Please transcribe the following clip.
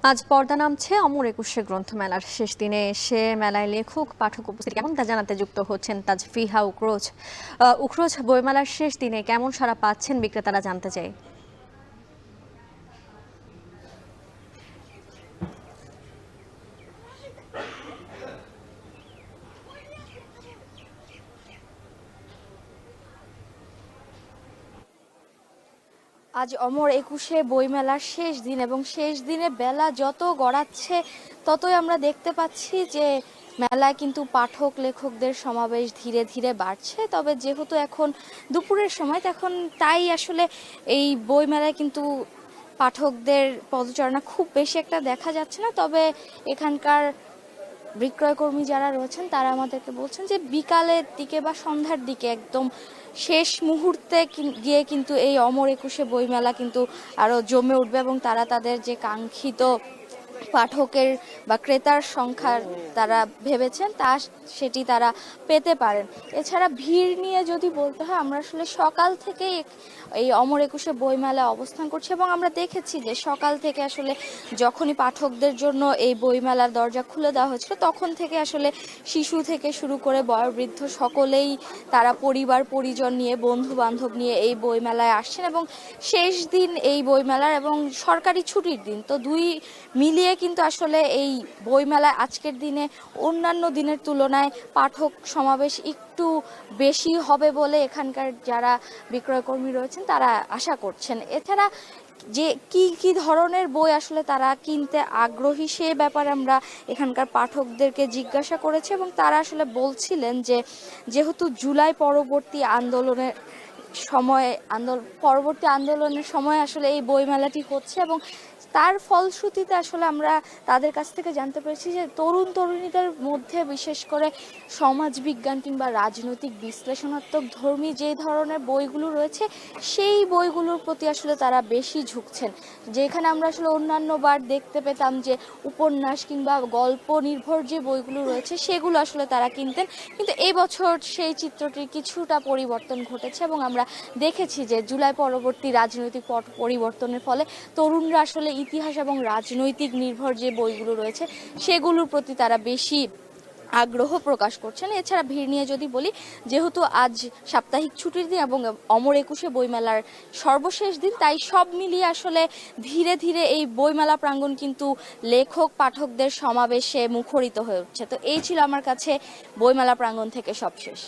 আজ পর্দা নামছে অমর একুশে গ্রন্থমেলার শেষ দিনে এসে মেলায় লেখক পাঠক উপস্থিত কেমন তা জানাতে যুক্ত হচ্ছেন তাজফিহা উখরোজ। উখরোজ, বইমেলার শেষ দিনে কেমন সাড়া পাচ্ছেন বিক্রেতারা, জানতে চাই। আজ অমর একুশে বইমেলার শেষ দিন এবং শেষ দিনে বেলা যত গড়াচ্ছে ততই আমরা দেখতে পাচ্ছি যে মেলায় কিন্তু পাঠক লেখকদের সমাবেশ ধীরে ধীরে বাড়ছে। তবে যেহেতু এখন দুপুরের সময়, তখন তাই আসলে এই বইমেলায় কিন্তু পাঠকদের পদচারণা খুব বেশি একটা দেখা যাচ্ছে না। তবে এখানকার বিক্রয়কর্মী যারা রয়েছেন তারা আমাদেরকে বলছেন যে বিকালের দিকে বা সন্ধ্যার দিকে একদম শেষ মুহূর্তে গিয়ে কিন্তু এই অমর একুশে বইমেলা কিন্তু আরো জমে উঠবে এবং তারা তাদের যে কাঙ্ক্ষিত পাঠকের বা ক্রেতার সংখ্যা তারা ভেবেছেন সেটি তারা পেতে পারেন। এছাড়া ভিড় নিয়ে যদি বলতে হয়, আমরা আসলে সকাল থেকেই এই অমর একুশে বইমেলায় অবস্থান করছি এবং আমরা দেখেছি যে সকাল থেকে আসলে যখনই পাঠকদের জন্য এই বইমেলার দরজা খুলে দেওয়া হয়েছিল তখন থেকে আসলে শিশু থেকে শুরু করে বয়োবৃদ্ধ সকলেই তারা পরিবার পরিজন নিয়ে, বন্ধু বান্ধব নিয়ে এই বইমেলায় আসছেন এবং শেষ দিন এই বইমেলার এবং সরকারি ছুটির দিন, তো দুই মিলিয়ে কিন্তু আসলে এই বইমেলায় আজকের দিনে অন্যান্য দিনের তুলনায় পাঠক সমাবেশ একটু বেশি হবে বলে এখানকার যারা বিক্রয়কর্মী রয়েছেন তারা আশা করছেন। এছাড়া যে কি কি ধরনের বই আসলে তারা কিনতে আগ্রহী সে ব্যাপারে আমরা এখানকার পাঠকদেরকে জিজ্ঞাসা করেছি এবং তারা আসলে বলছিলেন যে যেহেতু জুলাই পরবর্তী আন্দোলনের সময় আসলে এই বইমেলাটি হচ্ছে এবং তার ফলশ্রুতিতে আসলে আমরা তাদের কাছ থেকে জানতে পেরেছি যে তরুণ তরুণীদের মধ্যে বিশেষ করে সমাজবিজ্ঞান কিংবা রাজনৈতিক বিশ্লেষণাত্মক ধর্মী যে ধরনের বইগুলো রয়েছে সেই বইগুলোর প্রতি আসলে তারা বেশি ঝুঁকছেন। যেখানে আমরা আসলে অন্যান্য বার দেখতে পেতাম যে উপন্যাস কিংবা গল্প নির্ভর যে বইগুলো রয়েছে সেগুলো আসলে তারা কিনতেন, কিন্তু এই বছর সেই চিত্রটির কিছুটা পরিবর্তন ঘটেছে এবং আমরা দেখেছি যে জুলাই পরবর্তী রাজনৈতিক পট পরিবর্তনের ফলে তরুণরা আসলে ইতিহাস এবং রাজনৈতিক নির্ভর যে বইগুলো রয়েছে সেগুলোর প্রতি তারা বেশি আগ্রহ প্রকাশ করছেন। এছাড়া ভিড় নিয়ে যদি বলি, যেহেতু আজ সাপ্তাহিক ছুটির দিন এবং অমর একুশে বইমেলার সর্বশেষ দিন, তাই সব মিলিয়ে আসলে ধীরে ধীরে এই বইমেলা প্রাঙ্গণ কিন্তু লেখক পাঠকদের সমাবেশে মুখরিত হয়ে উঠছে। তো এই ছিল আমার কাছে বইমেলা প্রাঙ্গণ থেকে সবশেষ।